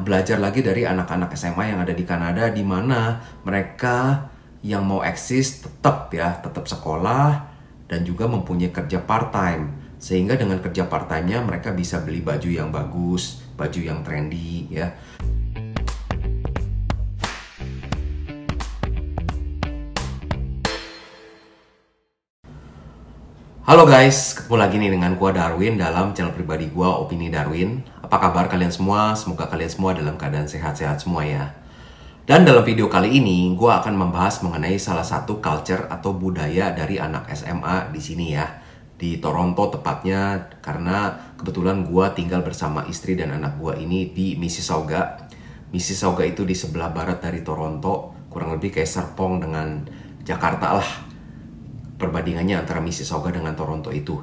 belajar lagi dari anak-anak SMA yang ada di Kanada, di mana mereka yang mau eksis tetap sekolah dan juga mempunyai kerja part-time. Sehingga dengan kerja part-time-nya mereka bisa beli baju yang bagus, baju yang trendy ya. Halo guys, ketemu lagi nih dengan gua Darwin dalam channel pribadi gua Opini Darwin. Apa kabar kalian semua? Semoga kalian semua dalam keadaan sehat-sehat semua ya. Dan dalam video kali ini gua akan membahas mengenai salah satu culture atau budaya dari anak SMA di sini ya. Di Toronto tepatnya, karena kebetulan gua tinggal bersama istri dan anak gua ini di Mississauga. Mississauga itu di sebelah barat dari Toronto, kurang lebih kayak Serpong dengan Jakarta lah. Perbandingannya antara Mississauga dengan Toronto itu.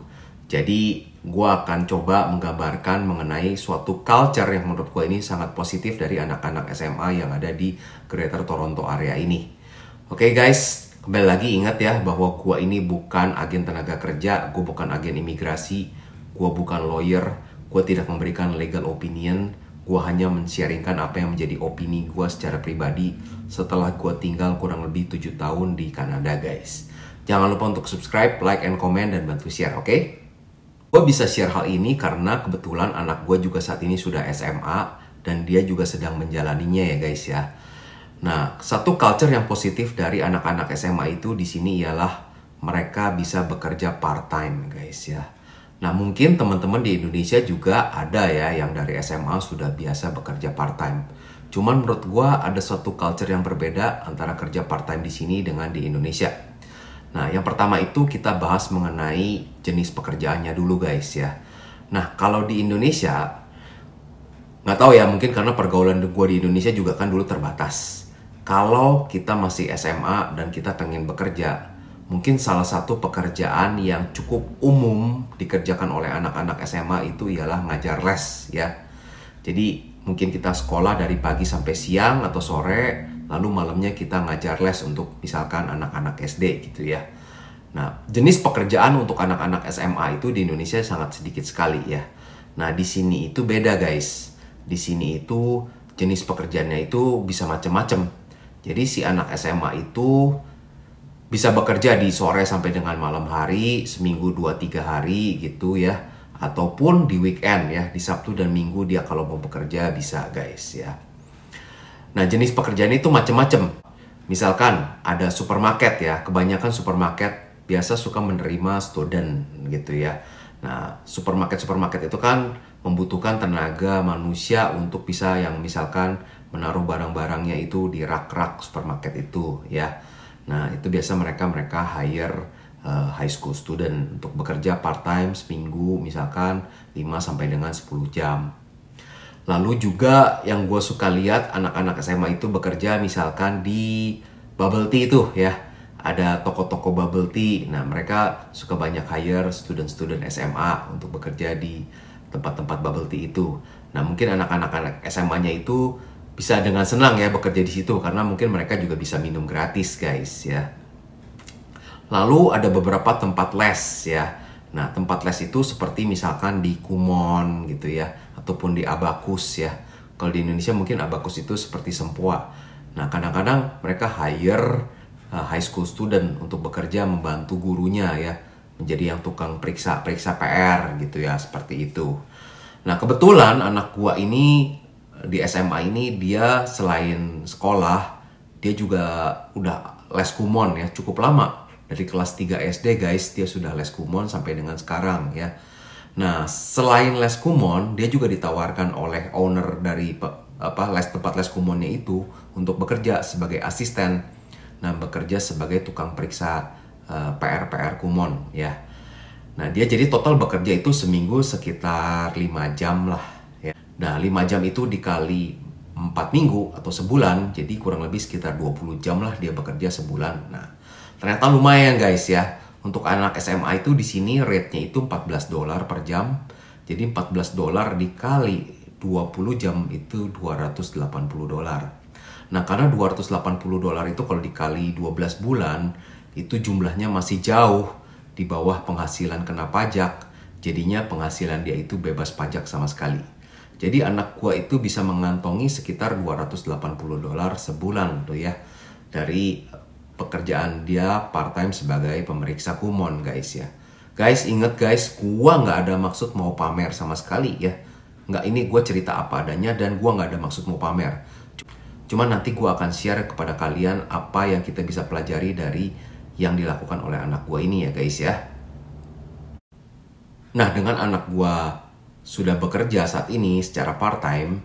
Jadi gue akan coba menggambarkan mengenai suatu culture yang menurut gue ini sangat positif dari anak-anak SMA yang ada di Greater Toronto area ini. Oke guys, kembali lagi ingat ya bahwa gue ini bukan agen tenaga kerja, gue bukan agen imigrasi, gue bukan lawyer, gue tidak memberikan legal opinion, gue hanya men-sharingkan apa yang menjadi opini gue secara pribadi setelah gue tinggal kurang lebih 7 tahun di Kanada guys. Jangan lupa untuk subscribe, like, and comment, dan bantu share, oke? Gue bisa share hal ini karena kebetulan anak gue juga saat ini sudah SMA dan dia juga sedang menjalaninya ya guys ya. Nah, satu culture yang positif dari anak-anak SMA itu di sini ialah mereka bisa bekerja part-time guys ya. Nah, mungkin teman-teman di Indonesia juga ada ya yang dari SMA sudah biasa bekerja part-time. Cuman menurut gue ada suatu culture yang berbeda antara kerja part-time di sini dengan di Indonesia. Nah, yang pertama itu kita bahas mengenai jenis pekerjaannya dulu guys ya. Nah, kalau di Indonesia, nggak tahu ya, mungkin karena pergaulan gue di Indonesia juga kan dulu terbatas. Kalau kita masih SMA dan kita pengen bekerja, mungkin salah satu pekerjaan yang cukup umum dikerjakan oleh anak-anak SMA itu ialah ngajar les ya. Jadi mungkin kita sekolah dari pagi sampai siang atau sore, lalu malamnya kita ngajar les untuk misalkan anak-anak SD gitu ya. Nah, jenis pekerjaan untuk anak-anak SMA itu di Indonesia sangat sedikit sekali ya. Nah, di sini itu beda guys. Di sini itu jenis pekerjaannya itu bisa macam-macam. Jadi si anak SMA itu bisa bekerja di sore sampai dengan malam hari, seminggu 2-3 hari gitu ya. Ataupun di weekend ya, di Sabtu dan Minggu dia kalau mau bekerja bisa guys ya. Nah, jenis pekerjaan itu macam-macam. Misalkan ada supermarket ya, kebanyakan supermarket biasa suka menerima student gitu ya. Nah, supermarket itu kan membutuhkan tenaga manusia untuk bisa yang misalkan menaruh barang-barangnya itu di rak-rak supermarket itu ya. Nah, itu biasa mereka hire high school student untuk bekerja part-time seminggu misalkan 5 sampai dengan 10 jam. Lalu juga yang gue suka lihat anak-anak SMA itu bekerja misalkan di bubble tea itu ya. Ada toko-toko bubble tea. Nah, mereka suka banyak hire student-student SMA untuk bekerja di tempat-tempat bubble tea itu. Nah, mungkin anak-anak SMA-nya itu bisa dengan senang ya bekerja di situ karena mungkin mereka juga bisa minum gratis guys ya. Lalu ada beberapa tempat les ya. Nah, tempat les itu seperti misalkan di Kumon gitu ya, ataupun di Abacus ya. Kalau di Indonesia mungkin Abacus itu seperti Sempua. Nah, kadang-kadang mereka hire high school student untuk bekerja membantu gurunya ya, menjadi yang tukang periksa PR gitu ya, seperti itu. Nah, kebetulan anak gua ini di SMA ini dia selain sekolah, dia juga udah les Kumon ya, cukup lama. Dari kelas 3 SD guys, dia sudah les Kumon sampai dengan sekarang ya. Nah, selain les Kumon, dia juga ditawarkan oleh owner dari tempat les Kumonnya itu untuk bekerja sebagai asisten. Nah, bekerja sebagai tukang periksa PR Kumon ya. Nah, dia jadi total bekerja itu seminggu sekitar 5 jam lah ya. Nah, 5 jam itu dikali 4 minggu atau sebulan, jadi kurang lebih sekitar 20 jam lah dia bekerja sebulan. Nah, ternyata lumayan guys ya. Untuk anak SMA itu di sini rate-nya itu $14 per jam. Jadi $14 dikali 20 jam itu $280. Nah, karena $280 itu kalau dikali 12 bulan itu jumlahnya masih jauh di bawah penghasilan kena pajak. Jadinya penghasilan dia itu bebas pajak sama sekali. Jadi anak gua itu bisa mengantongi sekitar $280 sebulan tuh ya, dari pekerjaan dia part-time sebagai pemeriksa kumon guys ya. Guys, inget guys, gua nggak ada maksud mau pamer sama sekali ya. Nggak, ini gua cerita apa adanya dan gua nggak ada maksud mau pamer. Cuma nanti gua akan share kepada kalian apa yang kita bisa pelajari dari yang dilakukan oleh anak gua ini ya guys ya. Nah, dengan anak gua sudah bekerja saat ini secara part-time,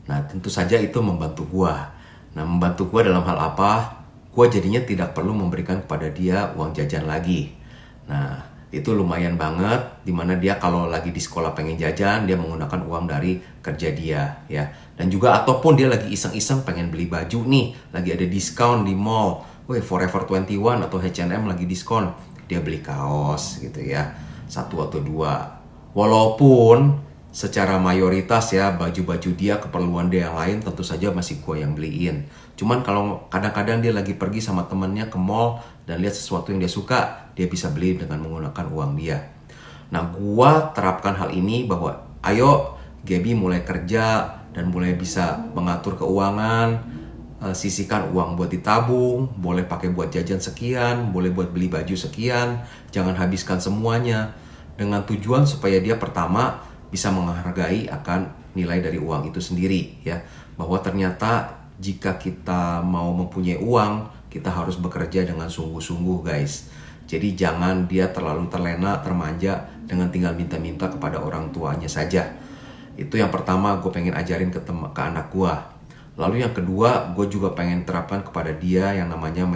nah tentu saja itu membantu gua. Nah, membantu gua dalam hal apa? Gua jadinya tidak perlu memberikan kepada dia uang jajan lagi. Nah, itu lumayan banget, dimana dia kalau lagi di sekolah pengen jajan, dia menggunakan uang dari kerja dia ya. Dan juga ataupun dia lagi iseng-iseng pengen beli baju nih, lagi ada diskon di mall, Forever 21 atau H&M lagi diskon, dia beli kaos gitu ya, 1 atau 2. Walaupun secara mayoritas ya baju-baju dia, keperluan dia yang lain tentu saja masih gua yang beliin. Cuman kalau kadang-kadang dia lagi pergi sama temennya ke mall dan lihat sesuatu yang dia suka, dia bisa beli dengan menggunakan uang dia. Nah, gua terapkan hal ini bahwa ayo Gaby mulai kerja dan mulai bisa mengatur keuangan, sisihkan uang buat ditabung, boleh pakai buat jajan sekian, boleh buat beli baju sekian, jangan habiskan semuanya, dengan tujuan supaya dia pertama bisa menghargai akan nilai dari uang itu sendiri ya, bahwa ternyata jika kita mau mempunyai uang, kita harus bekerja dengan sungguh-sungguh guys. Jadi jangan dia terlalu terlena, termanja dengan tinggal minta-minta kepada orang tuanya saja. Itu yang pertama gue pengen ajarin ke anak gue. Lalu yang kedua, gue juga pengen terapkan kepada dia yang namanya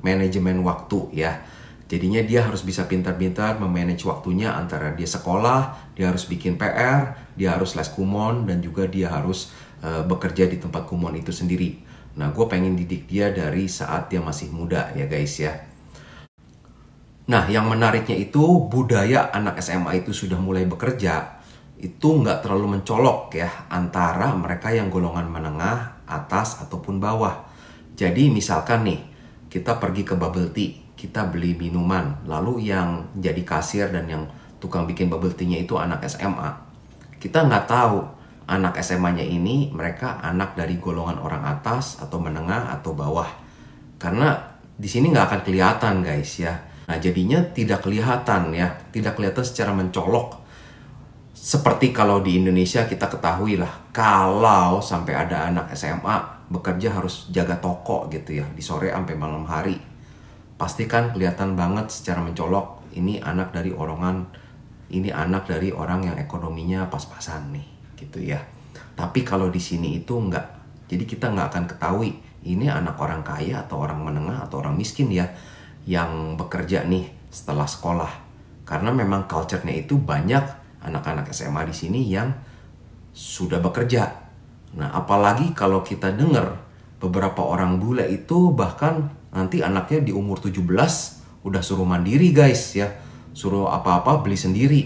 manajemen waktu ya. Jadinya dia harus bisa pintar-pintar memanage waktunya, antara dia sekolah, dia harus bikin PR, dia harus les kumon, dan juga dia harus bekerja di tempat kumon itu sendiri. Nah, gue pengen didik dia dari saat dia masih muda ya guys ya. Nah, yang menariknya itu budaya anak SMA itu sudah mulai bekerja, itu nggak terlalu mencolok ya antara mereka yang golongan menengah, atas, ataupun bawah. Jadi misalkan nih, kita pergi ke bubble tea, kita beli minuman, lalu yang jadi kasir dan yang tukang bikin bubble tea-nya itu anak SMA. Kita nggak tahu anak SMA-nya ini mereka anak dari golongan orang atas atau menengah atau bawah. Karena di sini nggak akan kelihatan guys ya. Nah, jadinya tidak kelihatan ya, tidak kelihatan secara mencolok. Seperti kalau di Indonesia kita ketahui lah, kalau sampai ada anak SMA bekerja harus jaga toko gitu ya, di sore sampai malam hari. Pasti kan kelihatan banget secara mencolok, ini anak dari anak dari orang yang ekonominya pas-pasan nih gitu ya. Tapi kalau di sini itu enggak. Jadi kita nggak akan ketahui ini anak orang kaya atau orang menengah atau orang miskin ya yang bekerja nih setelah sekolah. Karena memang culture-nya itu banyak anak-anak SMA di sini yang sudah bekerja. Nah, apalagi kalau kita dengar beberapa orang bule itu bahkan nanti anaknya di umur 17 udah suruh mandiri guys ya. Suruh apa-apa beli sendiri.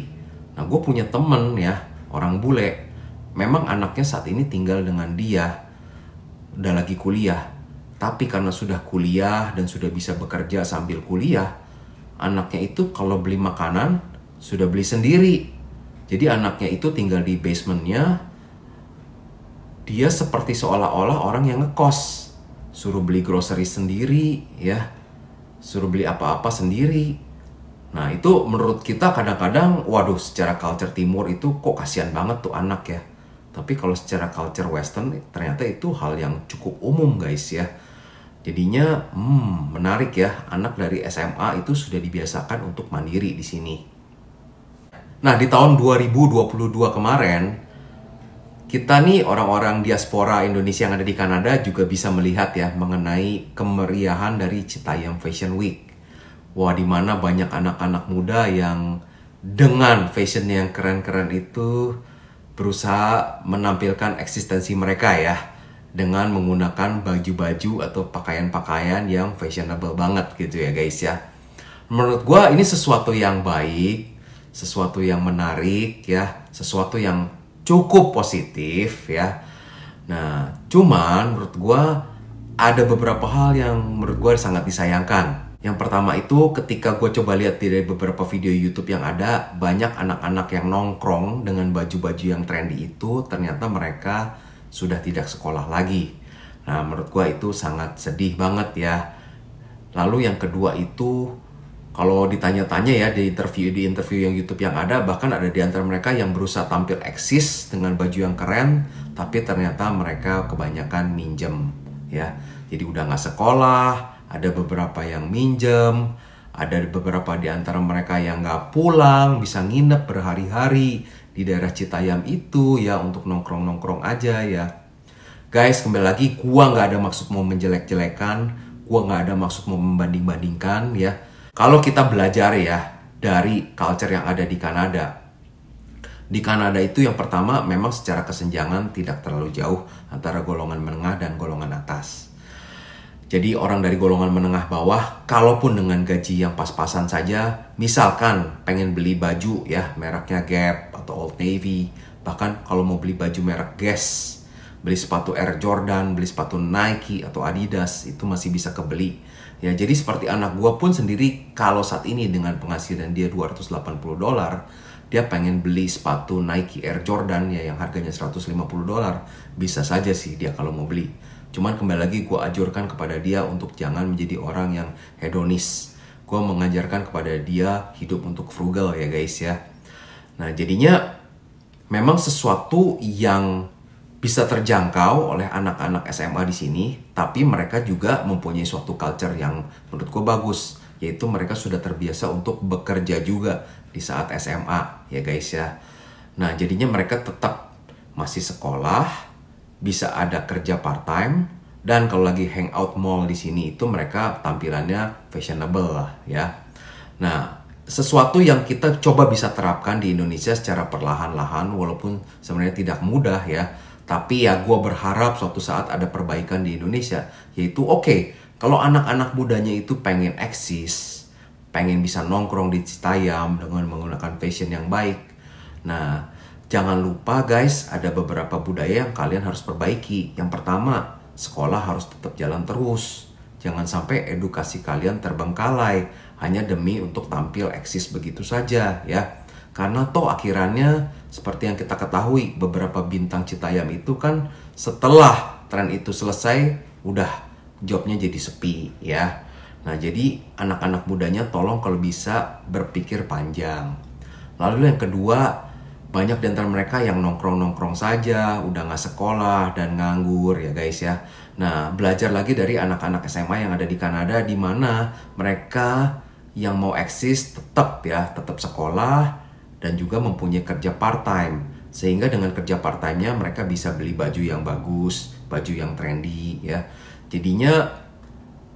Nah, gue punya temen ya, orang bule. Memang anaknya saat ini tinggal dengan dia, udah lagi kuliah. Tapi karena sudah kuliah dan sudah bisa bekerja sambil kuliah, anaknya itu kalau beli makanan sudah beli sendiri. Jadi anaknya itu tinggal di basementnya, dia seperti seolah-olah orang yang ngekos. Suruh beli grocery sendiri ya, suruh beli apa-apa sendiri. Nah, itu menurut kita kadang-kadang, waduh, secara culture timur itu kok kasihan banget tuh anak ya. Tapi kalau secara culture western ternyata itu hal yang cukup umum guys ya. Jadinya menarik ya, anak dari SMA itu sudah dibiasakan untuk mandiri di sini. Nah, di tahun 2022 kemarin, kita nih orang-orang diaspora Indonesia yang ada di Kanada juga bisa melihat ya mengenai kemeriahan dari Citayam Fashion Week. Wah, dimana banyak anak-anak muda yang dengan fashion yang keren-keren itu berusaha menampilkan eksistensi mereka ya, dengan menggunakan baju-baju atau pakaian-pakaian yang fashionable banget gitu ya guys ya. Menurut gue ini sesuatu yang baik, sesuatu yang menarik ya, sesuatu yang cukup positif ya. Nah, cuman menurut gue ada beberapa hal yang menurut gue sangat disayangkan. Yang pertama itu ketika gue coba lihat dari beberapa video YouTube yang ada, banyak anak-anak yang nongkrong dengan baju-baju yang trendy itu, ternyata mereka sudah tidak sekolah lagi. Nah, menurut gue itu sangat sedih banget ya. Lalu yang kedua itu, kalau ditanya-tanya ya di interview yang YouTube yang ada, bahkan ada di antara mereka yang berusaha tampil eksis dengan baju yang keren, tapi ternyata mereka kebanyakan minjem ya. Jadi udah nggak sekolah. Ada beberapa yang minjem, ada beberapa di antara mereka yang nggak pulang, bisa nginep berhari-hari di daerah Citayam itu ya untuk nongkrong-nongkrong aja ya. Guys, kembali lagi, gua nggak ada maksud mau menjelek-jelekan, gua nggak ada maksud mau membanding-bandingkan ya. Kalau kita belajar ya dari culture yang ada di Kanada. Di Kanada itu yang pertama memang secara kesenjangan tidak terlalu jauh antara golongan menengah dan golongan atas. Jadi orang dari golongan menengah bawah, kalaupun dengan gaji yang pas-pasan saja, misalkan pengen beli baju ya, mereknya Gap atau Old Navy, bahkan kalau mau beli baju merek Guess, beli sepatu Air Jordan, beli sepatu Nike atau Adidas, itu masih bisa kebeli. Ya, jadi seperti anak gua pun sendiri, kalau saat ini dengan penghasilan dia $280, dia pengen beli sepatu Nike Air Jordan ya yang harganya $150, bisa saja sih dia kalau mau beli. Cuman kembali lagi gue anjurkan kepada dia untuk jangan menjadi orang yang hedonis. Gue mengajarkan kepada dia hidup untuk frugal ya guys ya. Nah jadinya memang sesuatu yang bisa terjangkau oleh anak-anak SMA di sini, tapi mereka juga mempunyai suatu culture yang menurut gue bagus, yaitu mereka sudah terbiasa untuk bekerja juga di saat SMA ya guys ya. Nah jadinya mereka tetap masih sekolah, bisa ada kerja part-time, dan kalau lagi hangout mall di sini itu mereka tampilannya fashionable lah ya. Nah, sesuatu yang kita coba bisa terapkan di Indonesia secara perlahan-lahan walaupun sebenarnya tidak mudah ya. Tapi ya gue berharap suatu saat ada perbaikan di Indonesia, yaitu oke, kalau anak-anak mudanya itu pengen eksis, pengen bisa nongkrong di Citayam dengan menggunakan fashion yang baik. Nah, jangan lupa guys, ada beberapa budaya yang kalian harus perbaiki. Yang pertama, sekolah harus tetap jalan terus. Jangan sampai edukasi kalian terbengkalai hanya demi untuk tampil eksis begitu saja ya. Karena toh akhirannya seperti yang kita ketahui, beberapa bintang Citayam itu kan setelah tren itu selesai, udah jobnya jadi sepi ya. Nah jadi anak-anak mudanya tolong kalau bisa berpikir panjang. Lalu yang kedua, banyak di antara mereka yang nongkrong-nongkrong saja, udah nggak sekolah dan nganggur ya guys ya. Nah, belajar lagi dari anak-anak SMA yang ada di Kanada, di mana mereka yang mau eksis tetap sekolah dan juga mempunyai kerja part-time. Sehingga dengan kerja part-time-nya mereka bisa beli baju yang bagus, baju yang trendy ya. Jadinya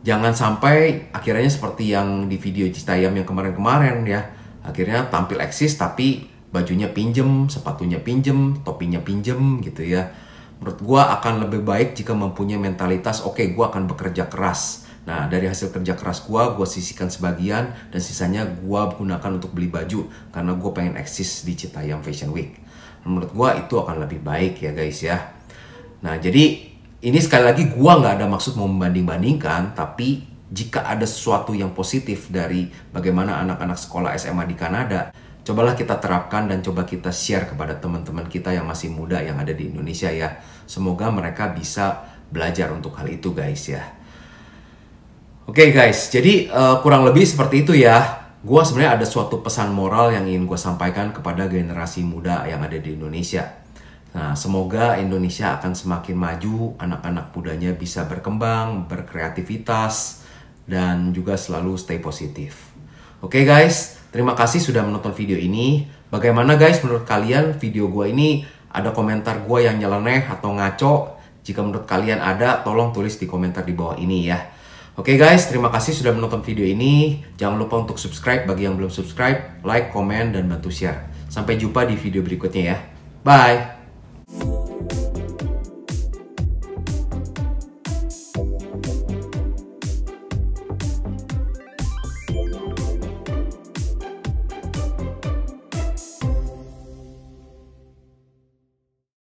jangan sampai akhirnya seperti yang di video Citayam yang kemarin-kemarin ya. Akhirnya tampil eksis tapi bajunya pinjem, sepatunya pinjem, topinya pinjem gitu ya. Menurut gue akan lebih baik jika mempunyai mentalitas, oke, gue akan bekerja keras. Nah, dari hasil kerja keras gue sisihkan sebagian dan sisanya gue gunakan untuk beli baju karena gue pengen eksis di Citayam Fashion Week. Menurut gue itu akan lebih baik ya guys ya. Nah, jadi ini sekali lagi gue nggak ada maksud mau membanding-bandingkan, tapi jika ada sesuatu yang positif dari bagaimana anak-anak sekolah SMA di Kanada, cobalah kita terapkan dan coba kita share kepada teman-teman kita yang masih muda yang ada di Indonesia ya. Semoga mereka bisa belajar untuk hal itu guys ya. Oke guys, jadi kurang lebih seperti itu ya. Gue sebenarnya ada suatu pesan moral yang ingin gue sampaikan kepada generasi muda yang ada di Indonesia. Nah, semoga Indonesia akan semakin maju, anak-anak mudanya bisa berkembang, berkreativitas, dan juga selalu stay positif. Oke guys, terima kasih sudah menonton video ini. Bagaimana guys menurut kalian video gue ini? Ada komentar gue yang nyeleneh atau ngaco? Jika menurut kalian ada, tolong tulis di komentar di bawah ini ya. Oke guys, terima kasih sudah menonton video ini. Jangan lupa untuk subscribe bagi yang belum subscribe, like, komen, dan bantu share. Sampai jumpa di video berikutnya ya. Bye!